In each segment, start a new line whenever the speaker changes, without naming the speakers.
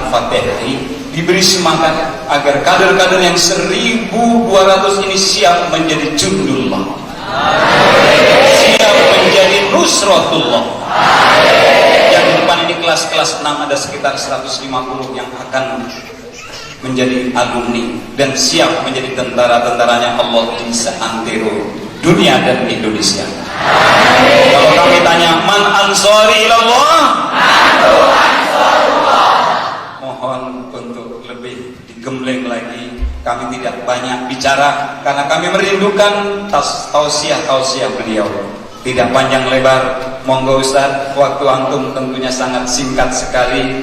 Al-Fatihah diberi semangat agar kader-kader yang 1.200 ini siap menjadi jundullah, siap menjadi nusratullah. Yang di depan ini kelas-kelas 6 ada sekitar 150 yang akan menjadi alumni dan siap menjadi tentara-tentaranya Allah di seantero dunia dan Indonesia. Kalau kami tanya, man ansori ilallah? Mohon untuk lebih digembleng lagi. Kami tidak banyak bicara karena kami merindukan tausiah beliau. Tidak panjang lebar. Monggo Ustaz, waktu antum tentunya sangat singkat sekali.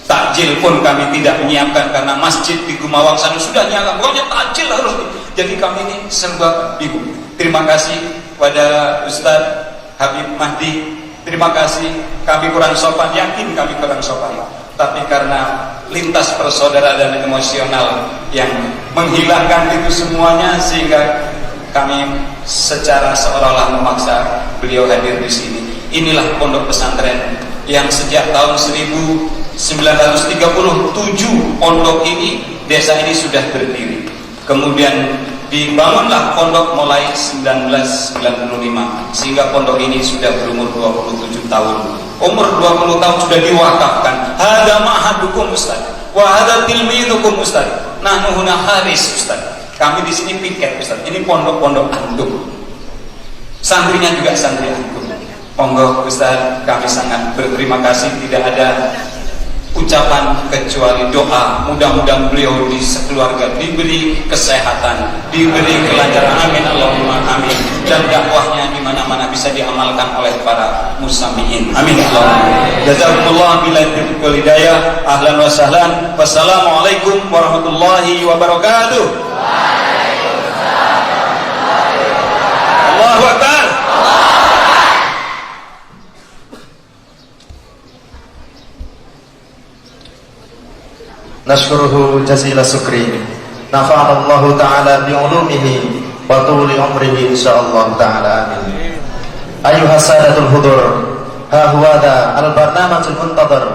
Takjil pun kami tidak menyiapkan karena masjid di Gumawang sana sudah nyala. Pokoknya takjil harus. Jadi kami ini serba bingung. Terima kasih pada Ustaz Habib Mahdi. Terima kasih. Kami kurang sopan, yakin kami kurang sopan. Tapi karena lintas persaudaraan dan emosional yang menghilangkan itu semuanya, sehingga kami secara seolah-olah memaksa beliau hadir di sini. Inilah pondok pesantren yang sejak tahun 1937 pondok ini, desa ini sudah berdiri. Kemudian dibangunlah pondok mulai 1995 sehingga pondok ini sudah berumur 27 tahun. Umur 20 tahun sudah diwakafkan. Hadza ma'hadukum Ustaz wa hadza tilmidukum Ustaz. Nahnu huna haris Ustaz. Kami di sini piket Ustaz. Ini pondok-pondok antum. Santrinya juga santri antum. Monggo Ustaz, kami sangat berterima kasih. Tidak ada ucapan kecuali doa. Mudah-mudahan beliau di sekeluarga diberi kesehatan, diberi kelancaran, amin Allahumma amin, dan dakwahnya di mana-mana bisa diamalkan oleh para musamiin, amin Allahumma. Jazakumullah billahi wal hidayah. Ahlan wa sahlan. Wassalamualaikum warahmatullahi wabarakatuh. Waalaikumsalam warahmatullahi wabarakatuh. Allahu akbar.
Nashkuruhu jazila syukri. Nafa'anallahu ta'ala bi'ulumihi wa tuli umrihi insyaallah ta'ala amin. Ayuha sadatul hudur, ha huwada al-barnamajul muntadhar.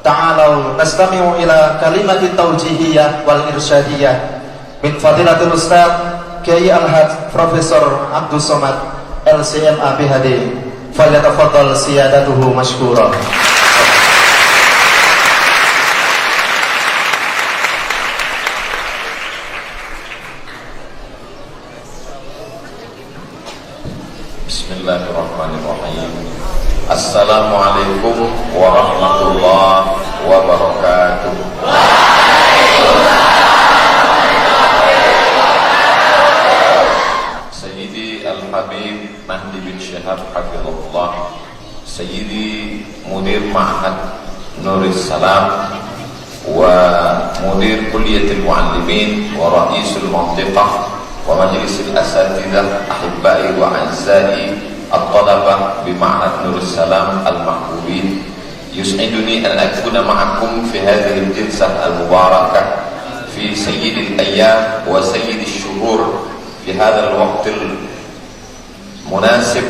Ta'alau nastami'u ila kalimati tawjihiyah wal irsyadiyah min fadilatul ustaz Kiai Al-Haj Profesor Abdul Somad LCMA BHD. Falyatafaddal siyadatuhu mashkura.
Bismillahirrahmanirrahim. Assalamualaikum warahmatullahi wabarakatuh. Sayyidi Al-Habib Mahdi bin Syihab Hafizahullah, Sayyidi Mudir Ma'had Nuris Salam wa Mudir Kulliyatul Muallimin wa Ra'isul Mantiqah ومجلس الأساتذة أحبائي وأعزائي الطلبة بمعهد نور السلام المحبوبين، يسعدني أن أكون معكم في هذه الجلسة المباركة في سيد الأيام وسيد الشهور. في هذا الوقت المناسب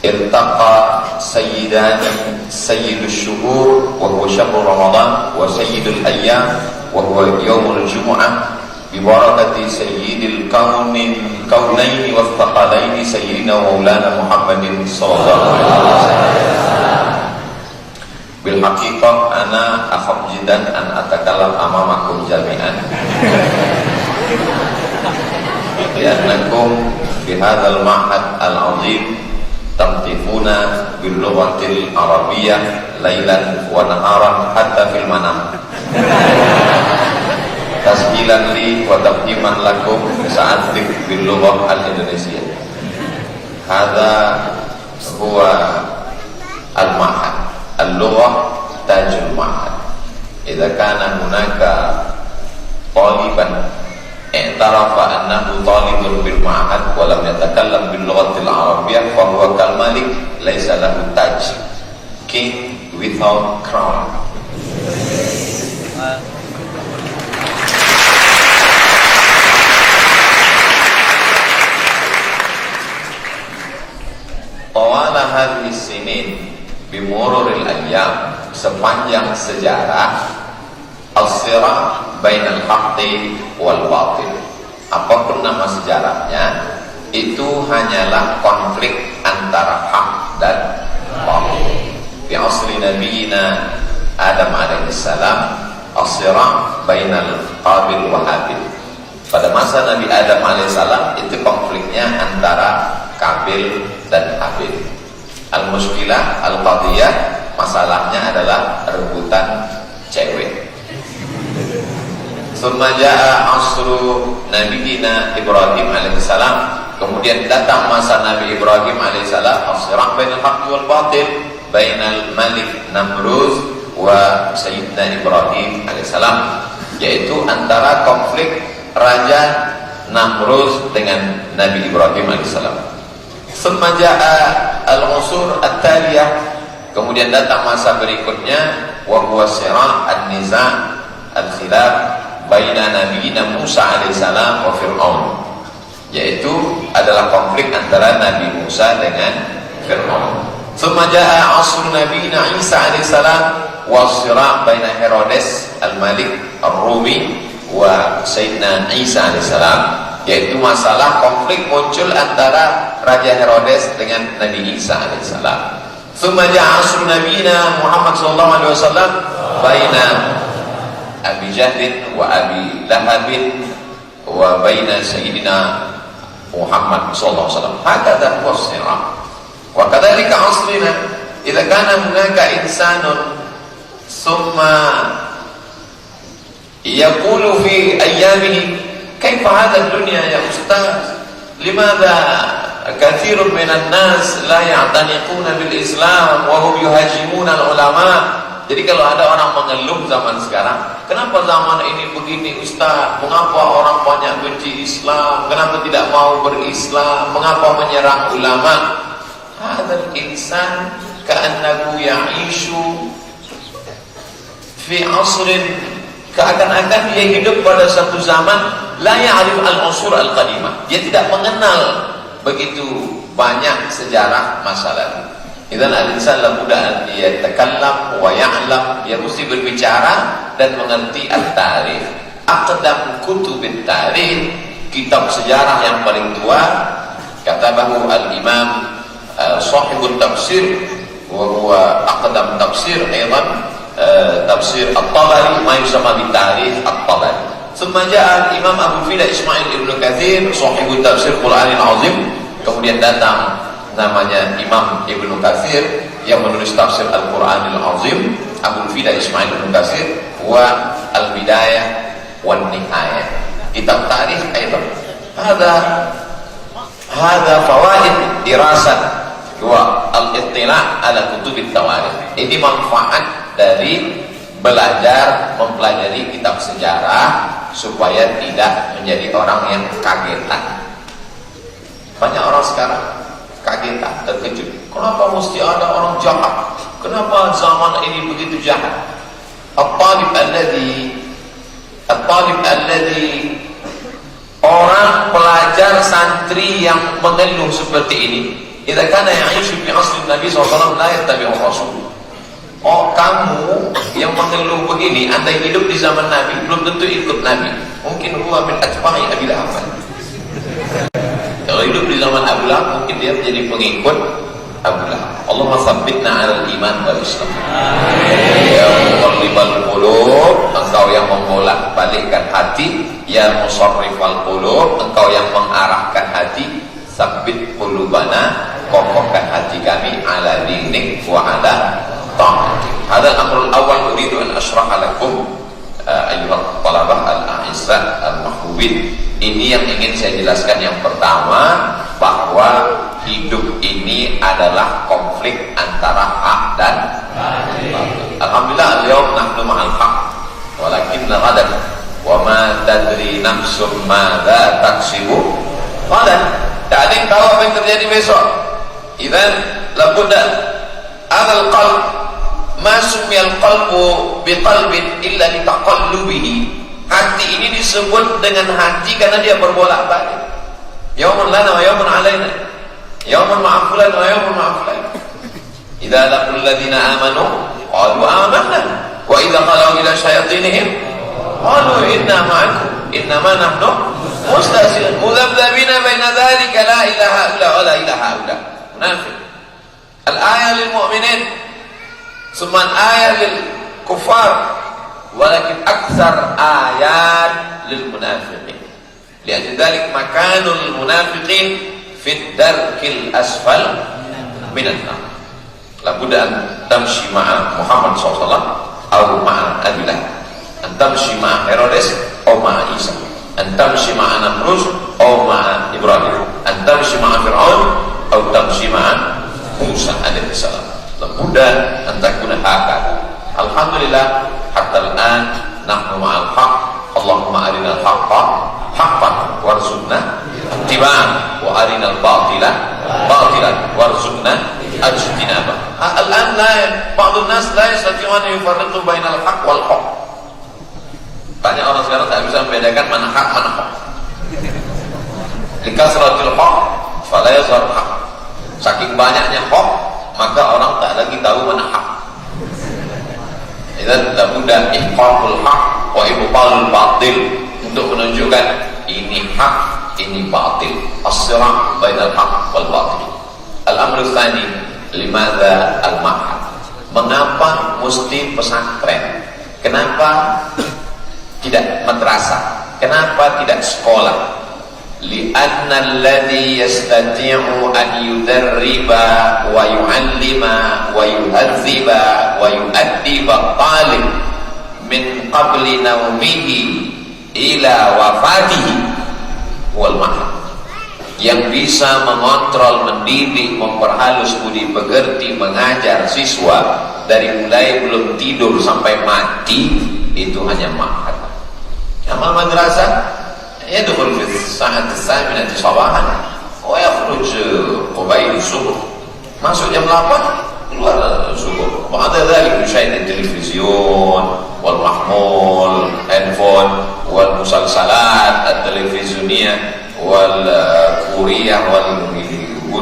التقى سيدان، سيد الشهور وهو شهر رمضان، وسيد الأيام وهو يوم الجمعة، ببركة سيد الكونين والثقلين سيدنا ومولانا محمد صلى الله عليه وسلم. بالحقيقة أنا أخاف جدا أن أتكلم أمامكم جميعا لأنكم في هذا المعهد العظيم تنطقون باللغة العربية ليلا ونهارا حتى في المنام. Tasbilan li wa tabhiman lakum sa'antik bil lughah al-Indonesia. Hadza huwa al-ma'had. Al-lughah tajul ma'had. Idza kana hunaka taliban i'tarafa annahu talibun bil ma'had wa lam yatakallam bil lughati al-arabiyyah fa huwa kal malik laisa lahu taj. King without crown. Tawala hadhihi sinin bimururil ayyam, sepanjang sejarah as-sira' bainal haqqi wal batil. Apapun nama sejarahnya, itu hanyalah konflik antara hak dan batil. Fi asri nabiyina Adam alaihissalam as-sira' bainal qabil wa habil. Pada masa Nabi Adam alaihissalam itu konfliknya antara Qabil dan Habil. Al-mushkilah, al-qadiyah, masalahnya adalah rebutan cewek. Tsumma jaa asru nabiyina Ibrahim alaihissalam. Kemudian datang masa Nabi Ibrahim alaihissalam, as-sira' bainal haqqi wal batil, bainal malik Namruz wa sayyidina Ibrahim alaihissalam, yaitu antara konflik Raja Namruz dengan Nabi Ibrahim alaihissalam. Tsumma jaa al-usur at-taliyah. Kemudian datang masa berikutnya, wa huwa sira' an-niza' al-khilaf baina nabiyina Musa alaihissalam wa Fir'aun, yaitu adalah konflik antara Nabi Musa dengan Fir'aun. Tsumma jaa asr nabiyina Isa alaihissalam wa sira' baina Herodes al-Malik ar-Rumi wa Sayyidina Isa alaihissalam, yaitu masalah konflik muncul antara Raja Herodes dengan Nabi Isa alaihissalam. Tsumma jaa asr nabiyina Muhammad sallallahu alaihi wasallam baina Abi Jahlin wa Abi Lahabin wa baina Sayyidina Muhammad sallallahu alaihi wasallam. Hakadha huwa as-sira'. Wa kadzalika asrina idza kana hunaka insanun thumma yaqulu fi ayyamihi kaifa hadha ad-dunya ya ustaz, limadha kathirun minan nas la ya'taniquna bil Islam wa hum yuhajimuna al-ulama. Jadi kalau ada orang mengeluh zaman sekarang, kenapa zaman ini begini Ustaz? Mengapa orang banyak benci Islam? Kenapa tidak mau berislam? Mengapa menyerang ulama? Hadzal insan ka'annahu ya'ishu fi asrin, seakan-akan dia hidup pada satu zaman la ya'rif al-usur al-qadimah. Dia tidak mengenal begitu banyak sejarah masa lalu. Idzan al-insan labudda an yatakallam wa ya'lam, dia mesti berbicara dan mengerti at-tarikh. Aqdam kutubit tarikh, kitab sejarah yang paling tua, katabahu al-imam sahibut tafsir wa huwa aqdam tafsir aidan tafsir at-Tabari, ma yusamma bi tarikh at-Tabari. Tsumma jaa al-imam Abu Fida Ismail ibnu Katsir sahibut tafsir Qur'anil azim. Kemudian datang namanya Imam Ibnu Katsir yang menulis tafsir Al-Qur'anil Azim, Abu Fida Ismail Ibnu Katsir, wa Al-Bidayah wan Nihayah, kitab tarikh aidan. Hadza fawaid dirasat wa al-ittila' ala kutubit tawarikh. Ini manfaat dari belajar mempelajari kitab sejarah supaya tidak menjadi orang yang kagetan. Banyak orang sekarang kagetan, terkejut. Kenapa mesti ada orang jahat? Kenapa zaman ini begitu jahat? At-talib alladhi, orang pelajar santri yang mengeluh seperti ini, idza kana ya'ishu fi asri Nabi sallallahu alaihi wasallam la yattabi'u rasul. Oh, kamu yang mengeluh begini, Anda hidup di zaman Nabi, belum tentu ikut Nabi. Mungkin huwa min atba'i Abi Lahab. Kalau hidup di zaman Abu Lahab, mungkin dia menjadi pengikut Abu Lahab. Allahumma tsabbitna 'alal iman wal Islam. Ya muqallibal qulub, engkau yang membolak-balikkan hati. Ya musarrifal qulub, engkau yang mengarahkan hati. Tsabbit qulubana, kokohkan hati kami ala dinik wa ala ta'atik. Hadzal amrul awwal uridu an ashraha lakum ayyuhat talabah al-a'izza al-mahbubin. Ini yang ingin saya jelaskan. Yang pertama, bahwa hidup ini adalah konflik antara hak dan batil. Alhamdulillah, al-yawm nahnu ma'al haq walakinna ghadan wa ma tadri nafsum madza taksibu ghadan. Tak ada yang tahu apa yang terjadi besok. Idzan labudda al qalb ma sumiyal qalbu biqalbin illa litaqallubihi. Hati ini disebut dengan hati karena dia berbolak-balik. Yaumun lana wa yaumun alaina, yaumun ma'a fulan wa yaumun ma'a fulan. Idza laqul ladzina amanu qalu amanna wa idza qalu ila syayatinihim qalu inna ma'akum innama nahnu mustahzi'un mudhabdhabina baina dhalika la ilaha illa wa la ilaha illa munafiq. Al-ayah lil mu'minin summa ayah lil kuffar walakin aktsar ayat lil munafiqin. Lihat dzalik makanul munafiqin fi darkil asfal minan nar. La budda an tamshi ma'a Muhammad sallallahu alaihi wasallam atau ma'a Abi Lahab, an tamshi ma'a Herodes atau ma'a Isa, an tamshi ma'a Namrus atau ma'a Ibrahim, an tamshi ma'a Fir'aun atau tamshi ma'a Musa alaihi salam. La budda an takuna hakadha. Alhamdulillah hatta al-an nahnu ma'al haqq. Allahumma arinal haqqa haqqan warzuqna ittiba'ah wa arinal batila batilan warzuqna ajtinabah. Al-an ba'dun nas la yastati'u an yufarriqu bainal haqq wal haqq. Banyak orang sekarang tak bisa membedakan mana hak mana hak. Likasratil haqq fala yazhar haqq. Saking banyaknya hak, maka orang tak lagi tahu mana hak. Idzan la budda ihqaqul haqq wa ibtalul batil, untuk menunjukkan ini hak, ini batil. As-sira' bainal haqq wal batil. Al-amru tsani, limadza al-ma'had? Mengapa mesti pesantren? Kenapa tidak madrasah? Kenapa tidak sekolah? Li'anna alladhi yastati'u an yudarriba wa yu'allima wa yuhadziba wa yu'addiba talib min qabli naumihi ila wafatihi wal mahad. Yang bisa mengontrol, mendidik, memperhalus budi pekerti, mengajar siswa dari mulai belum tidur sampai mati, itu hanya mahad. Amal madrasah yadkhul fi sa'ati tsaminati sabahan wa yakhruj qabila subuh. Masuk jam 8, keluar subuh. Wa ada dzalik syai'in televisiun wal mahmul, handphone wal musalsalat at-televizioniyah wal kuriyah wal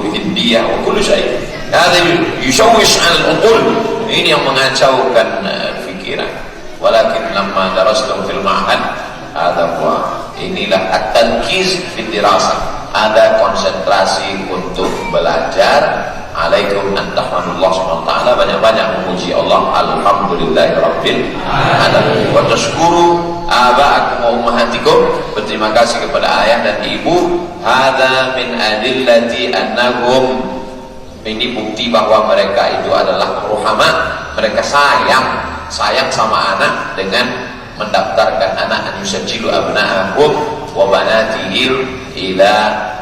hindiyah wa kullu syai'. Hada yushawwish 'ala al-uqul. Ini yang mengacaukan fikiran. Walakin lamma darastum fil ma'had, inilah at-tarkiz fi dirasah. Ada konsentrasi untuk belajar. Alaikum an tahmadullah subhanahu wa ta'ala, banyak-banyak memuji Allah. Alhamdulillahi rabbil alamin. Wa tashkuru aba'akum wa ummahatikum, berterima kasih kepada ayah dan ibu. Hadza min adillati annahum, ini bukti bahwa mereka itu adalah ruhama. Mereka sayang sama anak dengan mendaftarkan anak an yusajjilu abna'ahum wa banatihim ila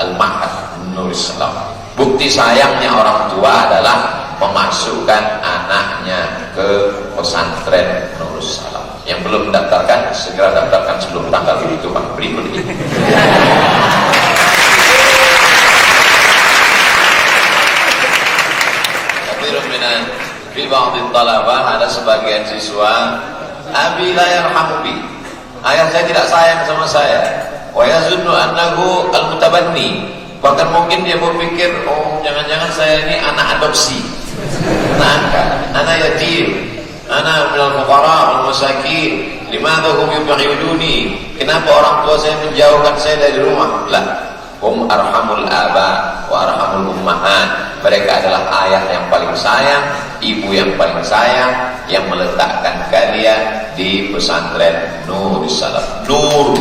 al-mahad Nurus Salam. Bukti sayangnya orang tua adalah memasukkan anaknya ke pesantren Nurus Salam. Yang belum mendaftarkan, segera daftarkan sebelum tanggal itu berikut ini. Fi ba'dhi talabah, ada sebagian siswa, abi la yarhamu bi, ayah saya tidak sayang sama saya. Wa yazunnu annahu al-mutabanni, bahkan mungkin dia berpikir, oh jangan-jangan saya ini anak adopsi, anak yatim, anak minal fuqara wal masakin. Limadha hum yubghiduni, kenapa orang tua saya menjauhkan saya dari rumah? La, hum arhamul aba wa arhamul ummahat. Mereka adalah ayah yang paling sayang, ibu yang paling sayang, yang meletakkan kalian di pesantren Nurus Salam. Nur.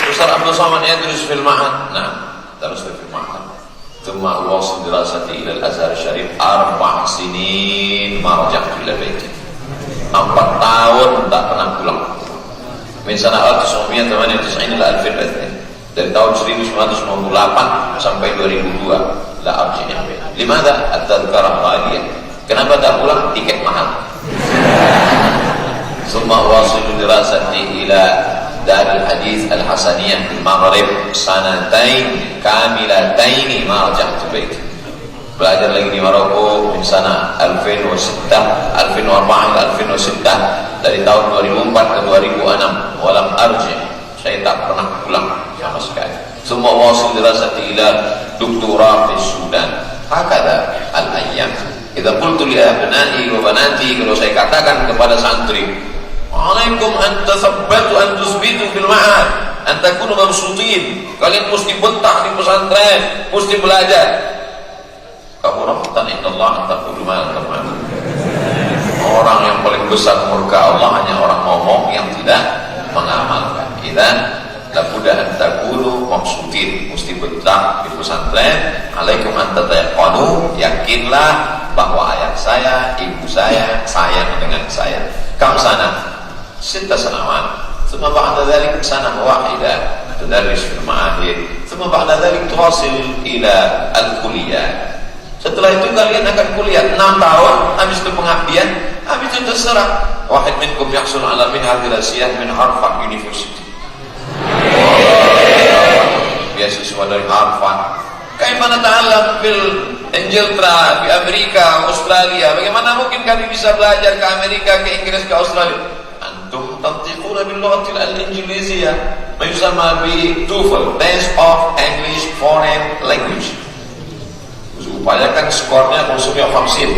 Ustaz Abdul Somad yadrus fil ma'had. Nah, terus fil ma'had. Thumma wasil dirasati ila al-Azhar Syarif 4 sinin ma raja'tu ila baiti. 4 tahun tak pernah pulang. Min sanah 1998 ila 2000. Dari tahun 1998 sampai 2002 la arji'ah. Limadha at-tadhkarah ghaliyah? Kenapa tak pulang? Tiket mahal. Summa wasilu dirasati ila Darul Hadis Al-Hasaniyah di Maghrib sanatain kamilataini ma raja'tu baiti. Belajar lagi di Maroko di sana 2004 ila 2006, dari tahun 2004 ke 2006. Walam arji', saya tak pernah pulang sama sekali. Semua wasil dirasati ila doktora di Sudan. Hakada al-ayyam. Idza qultu qultu li abna'i wa banati, kalau saya katakan kepada santri, alaikum an tathabbatu an tusbitu fil ma'ad an takunu mabsutin, kalian mesti betah di pesantren, mesti belajar. Kamu rahmatan indallah an taqulu ma la taf'alun. Orang yang paling besar murka Allah hanya orang ngomong yang tidak mengamalkan. Idzan labudda an takunu mabsutin, mesti betah di pesantren. Alaikum an tatayaqanu, yakinlah bahwa ayah saya, ibu saya sayang dengan saya. Kam sana 6 سنوات ثم بعد ذلك سنة واحدة تدرس في المعاهد ثم بعد ذلك تواصل إلى الكليات. Setelah itu kalian akan kuliah 6 tahun, habis itu pengabdian, habis itu terserah. Wahid minkum yahsul ala minhaj dirasiyah min Harvard University. Beasiswa dari Harvard. Kaimana ta'allam fil Ingilterra, di Amerika, Australia. Bagaimana mungkin kami bisa belajar ke Amerika, ke Inggris, ke Australia? Antum tantiquna bil lughatil al-injiliziyah, ma yusamma bi TOEFL, Test of English Foreign Language. Upayakan skornya khususnya 50,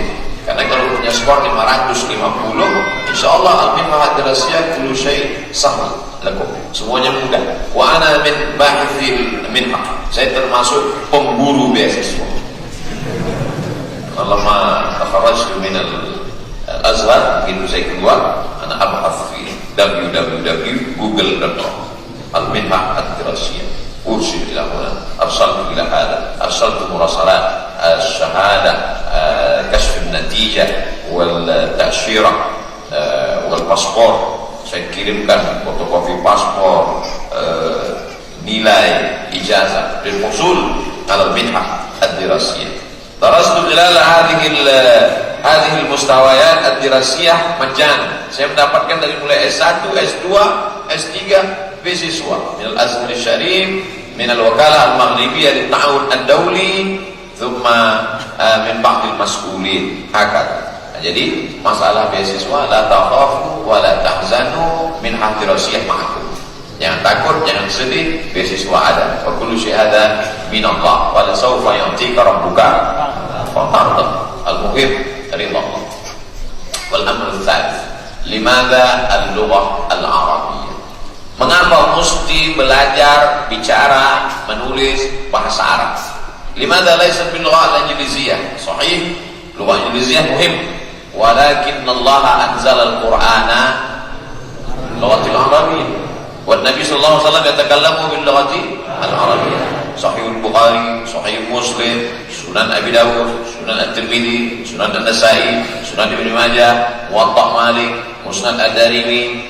karena kalau punya skor 550, insyaallah al-minhaj dirasiyah kullu syai' sahl lakum, semuanya mudah. Wa ana min bahithil minhaj, saya termasuk pemburu beasiswa. Lama takharrajtu min al-Azhar, begitu saya keluar, ana abhath fi www.google.com al-minhaj ad-dirasiyah, ursil ila huna, arsaltu ila hada, arsaltu murasalat الشهادة كشف النتيجة والتأشيرة والباسبور, saya kirimkan fotokopi paspor, nilai ijazah dan usul على المنحة الدراسية. درست خلال هذه المستويات الدراسية مجانا. Saya mendapatkan dari mulai S1, S2, S3 beasiswa من الأزهر الشريف, من الوكالة المغربية للتعاون الدولي, ثم من بعض المسؤولين. هكذا. Jadi masalah beasiswa, la takhafu wa la tahzanu, minhaj dirasiyah ma'akum. Jangan takut, jangan sedih, beasiswa ada. Wa kullu syai' ada min Allah wa la sawfa yu'tika rabbuka fatarda. Al-muhim ridha Allah. Wal amru tsalits, limadha al-lughah al-arabiyyah? Mengapa mesti belajar bicara, menulis bahasa Arab? Limadha laysa bil lughah al-injiliziyah? Sahih, lughah Injiliziyah muhim. Walakin Allah anzala al-Qur'ana lughatil arabiyyah. Wan Nabi sallallahu alaihi wasallam yatakallamu bil lughati al-arabiyyah. Sahih al-Bukhari, Sahih Muslim, Sunan Abi Dawud, Sunan At-Tirmidzi, Sunan An-Nasa'i, Sunan Ibnu Majah, Muwatta Malik, Musnad Ad-Darimi,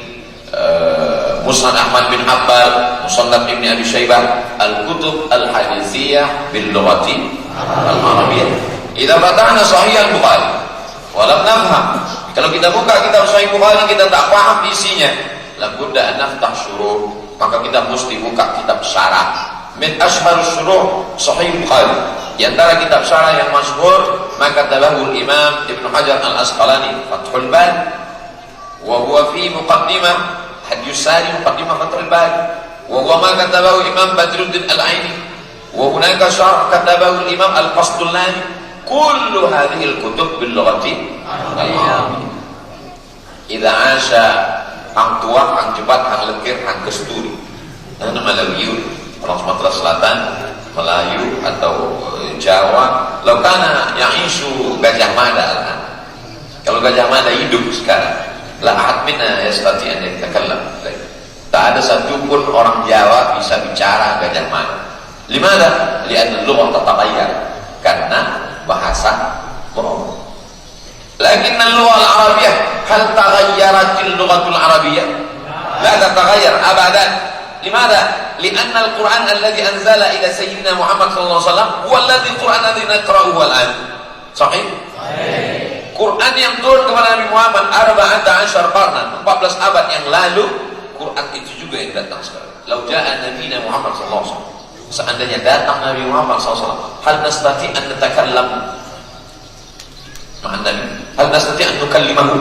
Musnad Ahmad bin Hanbal, Musannaf Ibnu Abi Syaibah, al-kutub al-haditsiyah bil lughati al-arabiyyah. Idza fatahna Sahih al-Bukhari wa lam nafham, kalau kita buka kitab Sahih Bukhari kita tak paham isinya, labudda an naftah syuruh, maka kita mesti buka kitab syarah. Min ashharus syuruh Sahih Bukhari, di antara kitab syarah yang masyhur maka tabahul Imam Ibnu Hajar Al-Asqalani Fathul Bari, wa huwa fi muqaddimah Hadis Sari muqaddimah Fathul Bari, wa huwa ma katabahu Imam Badruddin Al-Aini, wa hunaka syarh katabahu Imam Al-Qastullani. Kullu hadhihi al-kutub bil lughati al-arabiyyah. Idza 'asha ang tua, ang jebat, ang lekir, ang kesturi, ana Malawiyun, orang Sumatera Selatan, Melayu atau Jawa, law kana ya'ishu Gajah Mada al-an. Kalau Gajah Mada hidup sekarang, la ahad minna yastati an yatakallam. Tak ada satupun orang Jawa bisa bicara Gajah Mada. Limadha? Li'anna al-lughah tataghayyar, karena bahasa berubah. Lakin al-lughah al-arabiyyah, hal taghayyaratil lughatul arabiyyah? La tataghayyar abadan. Limadha? Li'anna al-Qur'an alladhi anzala ila sayyidina Muhammad sallallahu alaihi wasallam huwa alladhi Qur'an alladhi naqra'uhu al-an. Sahih? Quran yang turun kepada Nabi Muhammad 14 qarnan, 14 abad yang lalu, Quran itu juga yang datang sekarang. Lau ja'a nabiyina Muhammad sallallahu alaihi wasallam, seandainya datang Nabi Muhammad sallallahu alaihi wasallam, hal nastati an natakallam ma'an Nabi? Hal nastati an nukallimahu?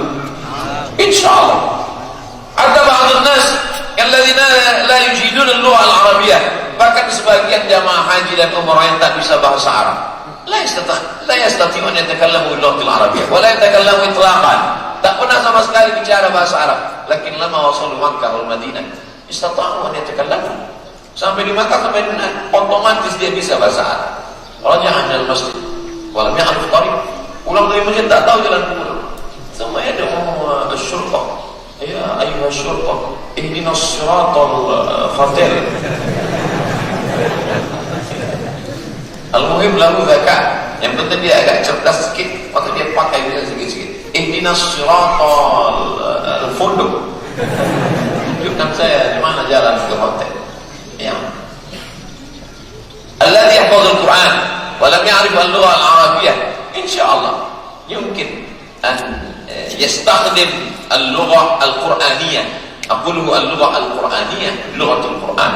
Insyaallah. Ada ba'dun nas alladzina la yujidun al-lugha al-arabiyyah, bahkan sebagian jamaah haji dan umrah yang tak bisa bahasa Arab. la yastati'u an yatakallamu bil lughati al-arabiyyah wa la yatakallamu itlaqan. Tak pernah sama sekali bicara bahasa Arab. Lakin lama wasalu Makkah wal Madinah istata'u an yatakallamu. Sampai di Makkah sampai di Madinah otomatis dia bisa bahasa Arab. Raja'a minal masjid wa lam ya'rif tariq. Pulang dari masjid tak tahu jalan pulang. Sama ada syurqah. Ya ayyuha syurqah, ihdinas siratal fatil. Al-muhim lahu zakat. Yang penting dia agak cerdas sikit, maka dia pakai bisa sikit-sikit. Ihdinas siratal funduk. Tunjukkan saya di mana jalan ke hotel. Ya. Alladhi yahfazul Quran wa lam ya'rif al-lugha al-arabiyyah. Insyaallah yumkin an yastakhdim al-lugha al-Qur'aniyah. Aqulu al-lugha al-Qur'aniyah, lughatul Quran,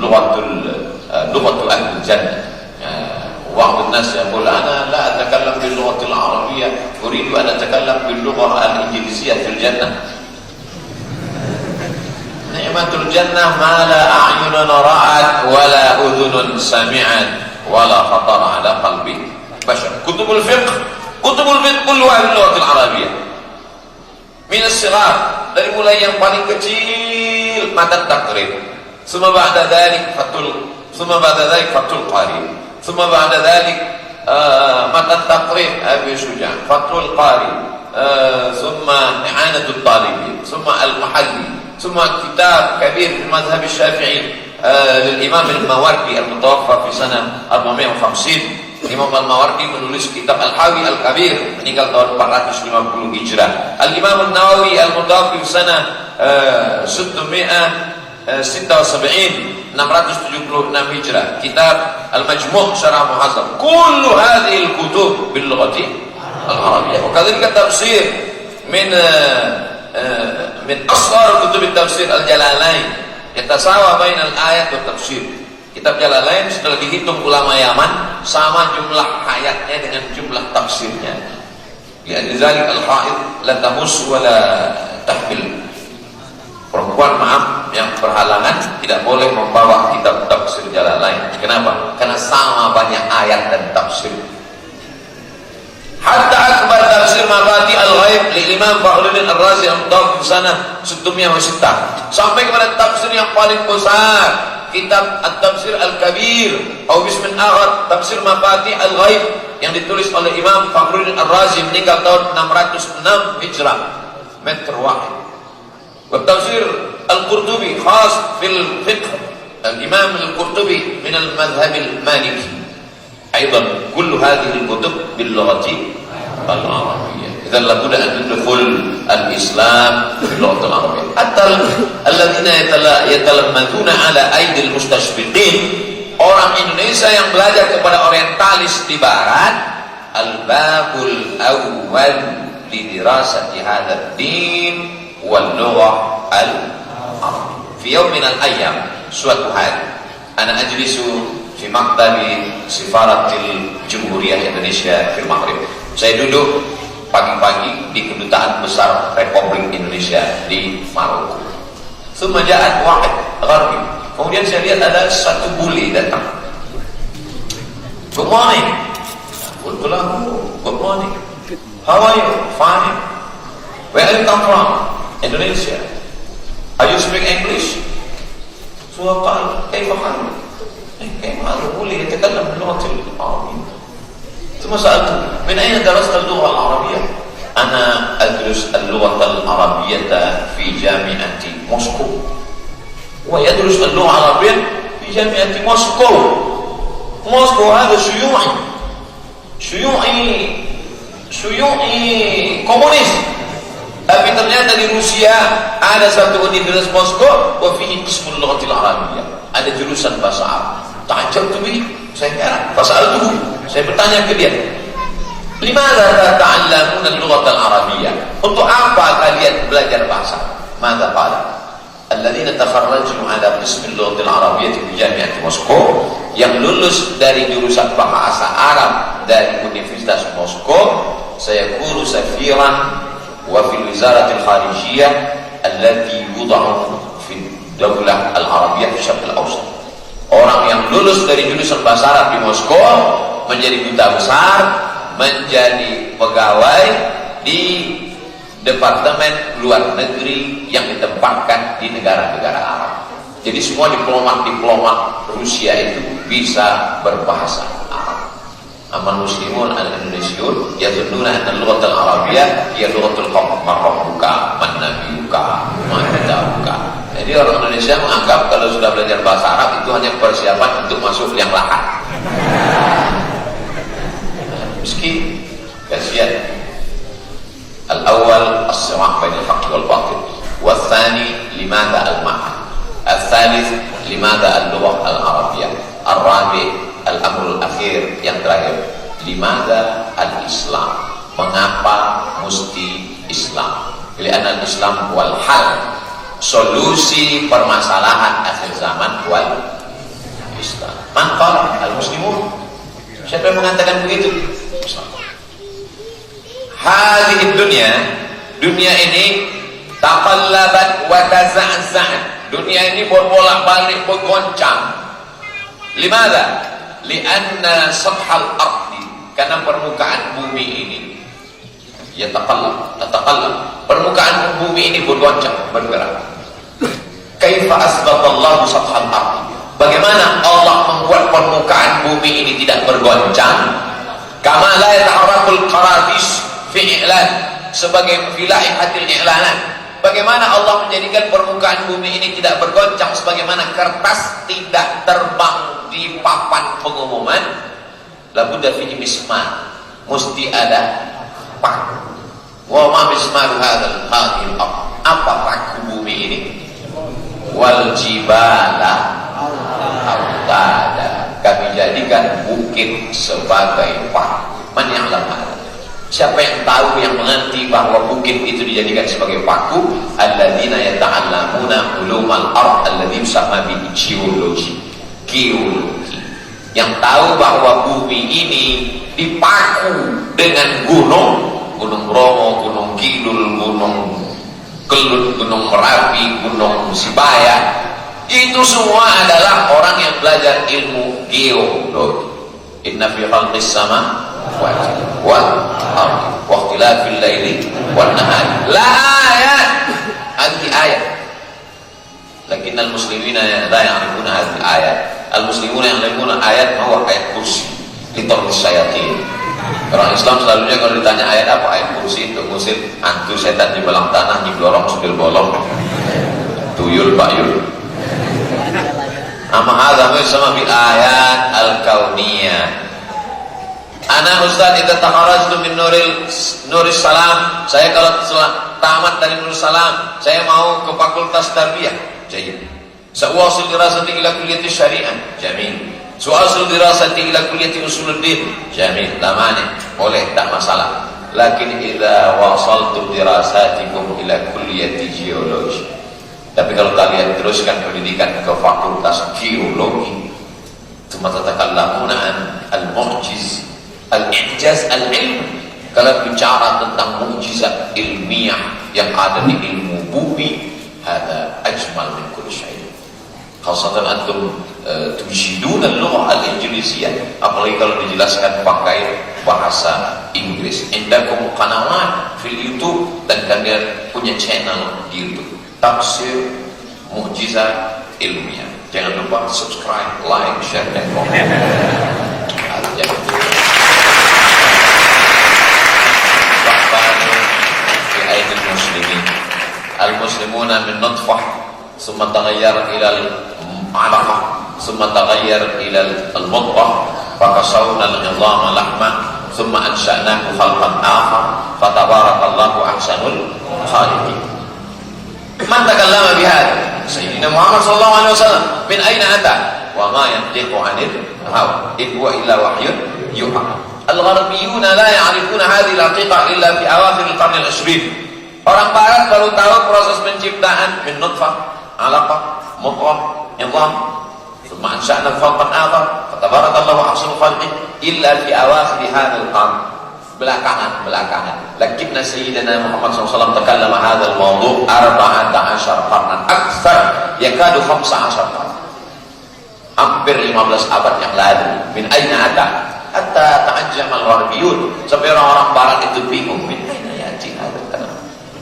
lughatu ahli jannah. بعض الناس يقول أنا لا أتكلم باللغة العربية، أريد أن أتكلم باللغة الإنجليزية في الجنة. نعمة الجنة ما لا أعين رأت ولا أذن سمعت ولا خطر على قلب بشر. كتب الفقه كلها باللغة العربية من الصغار, dari mulai yang paling kecil matan takrib, ثم بعد ذلك fathul qari, ثم بعد ذلك متى التقريب أبي شجاع فتح القاري, ثم إعانة الطالبين, ثم المحلي, ثم كتاب كبير في المذهب الشافعي للإمام الماوردي المتوفى في سنة 450. Imam Al-Mawardi menulis kitab Al-Hawi Al-Kabir meninggal tahun 450 Hijrah. Al-Imam An-Nawawi Al-Mutawaffi fi sanah 676 Hijrah. Kitab Al-Majmu' Syarah Muhazzab. Kullu hadhihi al-kutub bil lughati al-arabiyyah. Wa kadzalika tafsir min asghar kutub at-tafsir al-Jalalain. Yatasawa bainal ayat wa tafsir. Kitab Jalalain setelah dihitung ulama Yaman sama jumlah ayatnya dengan jumlah tafsirnya. Li'anna dzalik al-haid la tamus wa la tahmil. Perempuan yang berhalangan tidak boleh membawa kitab tafsir Jalalain. Kenapa? Karena sama banyak ayat dan tafsir. Hatta akbar tafsir Mafati al-Ghaib li Imam Fakhruddin Ar-Razi al-Mutawaffi sanah 606. Sampai kepada tafsir yang paling besar, kitab At-Tafsir Al-Kabir atau bismin akhar Tafsir Mafati al-Ghaib yang ditulis oleh Imam Fakhruddin Ar-Razi meninggal tahun 606 Hijrah, meter wahid. والتفسير القرطبي خاص في الفقه الإمام القرطبي من المذهب المالكي أيضا. كل هذه الكتب باللغة العربية. إذا لابد أن ندخل الإسلام باللغة العربية. حتى الذين يتلمذون على أيدي المستشرقين, orang Indonesia yang belajar kepada orientalis di barat, al-babul awwal li dirasati hadzal din wal lughah al-arab. Fi yawm min al-ayyam, suatu hari ana ajlisu fi maktabi Sifaratil Jumhuriyah Indonesia di Maghrib. Saya duduk pagi-pagi di kedutaan besar Republik Indonesia di Maroko. Thumma ja'at wahid gharbi. Kemudian saya lihat ada satu bule datang. Good morning. Good morning. How are you? Fine. Where are you come from? Indonesia. Are you speak English? Suapal, kaifa halu? Kaifa halu? Boleh يتكلم باللغة العربية. ثم سألته من أين درست اللغة العربية؟ أنا أدرس اللغة العربية في جامعة موسكو. ويدرس اللغة العربية في جامعة موسكو. موسكو هذا شيوعي كومونيست. Tapi ternyata di Rusia ada satu universitas Moskow, wa fihi qismul lughatil arabiyyah. Ada jurusan bahasa Arab. Ta'ajjabtu bihi, saya heran. Fasa'altuhu, saya bertanya ke dia, "Limadza tata'allamuna al-lughatal arabiyyah?" Untuk apa kalian belajar bahasa? Madza qala? Alladziina takharraju 'ala qismil lughatil arabiyyah fi Jami'at Moskow, yang lulus dari jurusan bahasa Arab dari Universitas Moskow, sayakunu safiran وفي الوزارة الخارجية التي يوضع في الدولة العربية في الشرق الأوسط. Orang yang lulus dari jurusan bahasa Arab di Moskow menjadi duta besar, menjadi pegawai di departemen luar negeri yang ditempatkan di negara-negara Arab. Jadi semua diplomat Rusia itu bisa berbahasa Arab. Amal muslimun al-Indonesiun yazunnuna anna al-lughat al-arabiyyah hiya lughatul qawm marrabbuka man nabiyuka man kitabuka. Jadi orang Indonesia menganggap kalau sudah belajar bahasa Arab itu hanya persiapan untuk masuk liang lahat. Meski kasihan. Al-awwal as-sirah bain al-haqq wal batil, wa tsani limadha al-ma'na, al-thalith limadha al-lughah al-arabiyyah, ar-rabi' al-amrul akhir yang terakhir limadha al-islam, mengapa mesti Islam. Li'anna al-islam wal hal, solusi permasalahan akhir zaman wal Islam. Man qala al-muslimun, siapa yang mengatakan begitu? Islam. Hadhihi dunia ini taqallabat wa taza'za'at, dunia ini berbolak-balik, bergoncang. Limadha? Lianna sathal ardi, karena permukaan bumi ini tataqallab, permukaan bumi ini bergoncang, bergerak. Kaifa asbatallahu sathal ardi, bagaimana Allah membuat permukaan bumi ini tidak bergoncang? Kama la yataharrakul qaradis fi i'lan, sebagai filaihatil i'lanat. Bagaimana Allah menjadikan permukaan bumi ini tidak bergoncang sebagaimana kertas tidak terbang di papan pengumuman? Labudda fihi mismar, mesti ada paku. Wa ma mismaru hadzal hadhil ardh, apa paku bumi ini? Wal jibala autada, kami jadikan bukit sebagai paku. Man ya'lam hadzal, siapa yang tahu, yang mengerti bahwa bukit itu dijadikan sebagai paku? Alladzina yata'allamuna ulumal ard alladzi yusamma bi geologi, yang tahu bahwa bumi ini dipaku dengan gunung Bromo, gunung Kidul, gunung Kelut, gunung Merapi, gunung Sibaya. Itu semua adalah orang yang belajar ilmu geologi. Inna fi khalqis sama wal ardi wa ikhtilafil laili wan nahari la ayat, hadhihi ayat. Lakin al-muslimina la ya'rifuna hadhihi ayat. Al-muslimuna ya'rifuna ayat ma huwa ayat kursi litarqis syayatin. Orang Islam selalunya kalau ditanya ayat apa, ayat kursi untuk ngusir hantu setan di belang tanah, nyiblorong supil bolong, tuyul bayul. Amma hadza sama bil ayat al-kauniyah. Ana ustaz itu takharajtu min nuris salam. Saya kalau tamat dari Nurus Salam, saya mau ke fakultas tarbiyah. Jayid. Sa'wasil dirasati ila kulliyati syariah. Jamil. Su'asul dirasati ila kulliyati usuluddin. Jamil. La mani. Boleh, tak masalah. Lakin idza wasaltu dirasatikum ila kulliyati geologi. Tapi kalau kalian teruskan pendidikan ke fakultas geologi, tsumma tatakallamuna an al-mu'jiz al-i'jaz al-ilm, kalau bicara tentang mukjizat ilmiah yang ada di ilmu bumi, hada ajmal min kulli syai'. Khasatan antum tujiduna al-lugha al-injiliziyah, apalagi kalau dijelaskan pakai bahasa Inggris. Indakum qanawat fil YouTube, dan kalian punya channel di YouTube, tafsir mukjizat ilmiah. Jangan lupa subscribe, like, share, dan komen. Al-muslimuna min nutfah summa taghayyar ila al-'alaqah summa taghayyar ila al-mudghah fakasawna al-'idhama lahman summa ansha'nahu khalqan akhar fatabarakallahu ahsanul khaliqin. Man takallama bihadha? Sayyidina Muhammad sallallahu alaihi wasallam. Min aina ata? Wa ma yantiqu 'anil hawa in huwa illa wahyun yuha. Al-gharbiyuna la ya'rifuna hadhihi al-haqiqah illa fi awakhir al-qarn al-20. Orang barat baru tahu proses penciptaan min nutfah, 'alaqah, mudghah, 'idham, thumma ansha'na khalqan akhar, fatabarakallahu ahsanul khaliqin illa fi awakhir hadzal qarn. Belakangan. Lakinna sayyidina Muhammad SAW takallama hadzal mawdu' 14 qarnan, aktsar yakadu 15 qarnan. Hampir 15 abad yang lalu. Min aina ata? hatta ta'ajjama al-gharbiyun, sampai orang-orang barat itu bingung, min aina ya'ti hadha al-kalam.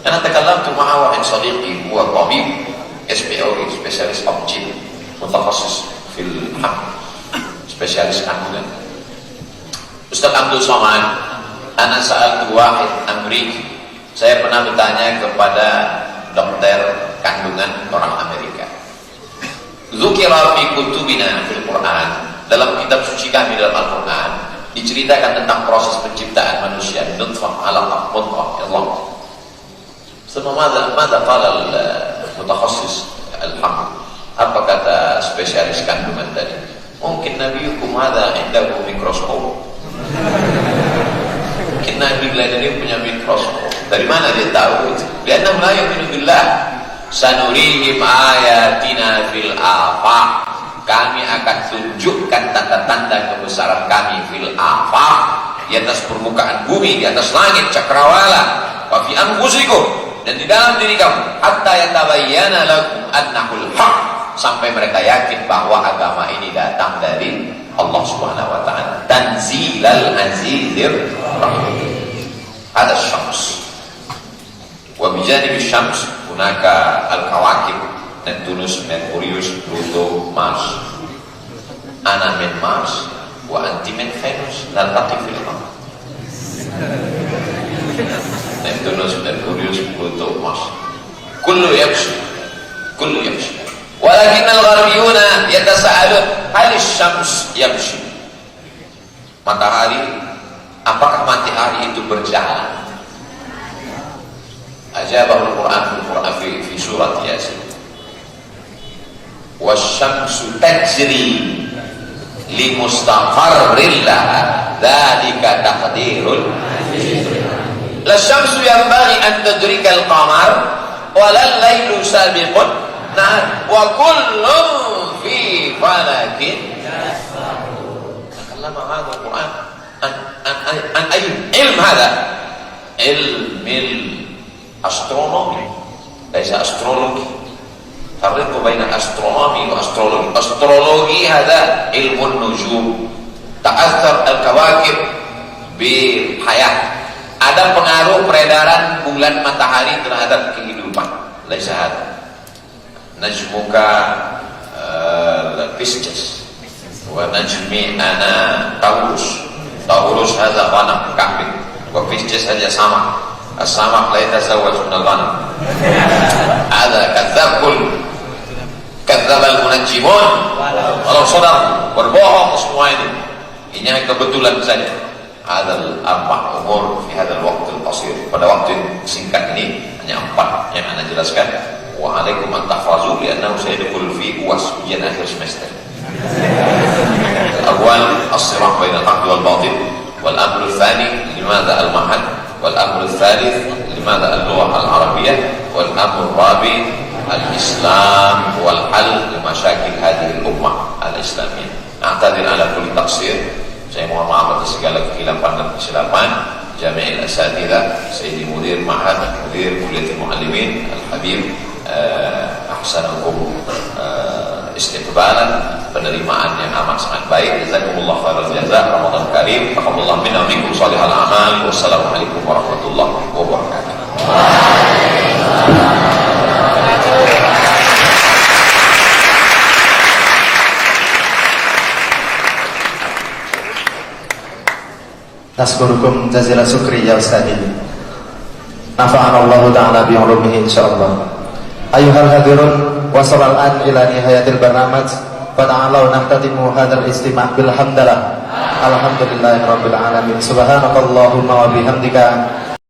Ana takallamtu ma'a wahid sadiqi huwa tabib SPOI, spesialis objin, mutakhasis fil hamd, spesialis kandungan. Ustaz Abdul Somad, ana sa'altu wahid Amriki, saya pernah bertanya kepada dokter kandungan orang Amerika. Dzukira fi kutubina fil Quran, dalam kitab suci kami dalam Al-Quran diceritakan tentang proses penciptaan manusia, nutfah, alaqah, mudghah, idham. Semua mada qala al-mutakhasis al-hamd, apa kata spesialis kandungan tadi? Mungkin nabiyukum hadza indahu mikroskop. Mungkin Nabi ini punya mikroskop. Dari mana dia tahu itu? Lianna la yu'minu billah. Sanurihim ayatina fil afaq. Kami akan tunjukkan tanda-tanda kebesaran kami fil afaq, di atas permukaan bumi, di atas langit cakrawala, wa fi anfusikum, dan di dalam diri kamu, hatta yatabayyana lakum annahul haq, sampai mereka yakin bahwa agama ini datang dari Allah Subhanahu wa taala. Tanzilal azizir rahim. Ada syams. Wa bijanibi syams hunaka al-kawakib, Neptunus, Merkurius, Pluto, Mars. Ana min Mars wa anti min Venus, naltaqi fil qamar. Neptunus, Merkurius, Pluto, Mars. Kullu yamshi. Kullu yamshi. Walakin al-gharbiyuna yatasaalun hal syams yamshi. Matahari, apakah matahari itu berjalan? Ajabahul Quran fil Quran fi surat Yasin. Wasyamsu tajri li mustaqarrin laha, dzalika taqdirul aziz. La syamsu yanbaghi an tudrika al-qamar wa la laylu sabiqun nahar wa kullun fi falakin yasbahun. Takallama hadha al-Quran an ay ilm hadha, ilm astronomi, laisa astrologi. Farriqu baina astronomi wa astrologi. Astrologi hada ilmu nujum, ta'athar al-kawakib bil hayat. Ada pengaruh peredaran bulan matahari terhadap kehidupan. Laisa hada. Najmuka Pisces wa najmi ana Taurus. Taurus hada ghanam kambing, wa Pisces saja sama. As-samak la yatazawwaj min al-ghanam. Hada kadzabul kadzdzabal munajjimun walau sadaq, berbohong semua ini. Ini kebetulan saja. Hadal arba' umur fi hadal waqtil qasir, pada waktu singkat ini hanya 4 yang Anda jelaskan. Wa alaikum an tahfazu li'annahu sayadkhul fi uas ujian akhir semester. Al-awwal as-sirah bainal haqqi wal batil, wal amru tsani limadha al-mahal, wal amru tsalits limadha al-lughah al-arabiyyah, wal amru rabi' al-islam wal hal li masyakil hadhihi al-ummah al-islamiyah. A'tadir ala kulli taqsir. Saya mohon maaf atas segala kehilapan dan kesilapan. Jami'il asatidzah, Sayyidi Mudir Ma'had, Mudir Kuliyatul Muallimin, Al-Habib ahsanukum istiqbalan, penerimaan yang amat sangat baik. Jazakumullah khairal jazaa. Ramadan karim, taqabbalallahu minna wa minkum shalihal a'mal. Wassalamualaikum warahmatullahi wabarakatuh.
Naskurukum jazilan syukri ya Ustadz. Nafa'anallahu ta'ala bi'ulumihi insyaallah. Ayuhal hadirun, wasalal an ila nihayatil barnamaj. Fata'alau nahtatimu hadal istimah bilhamdalah. Alhamdulillahirabbil alamin. Subhanakallahumma wa bihamdika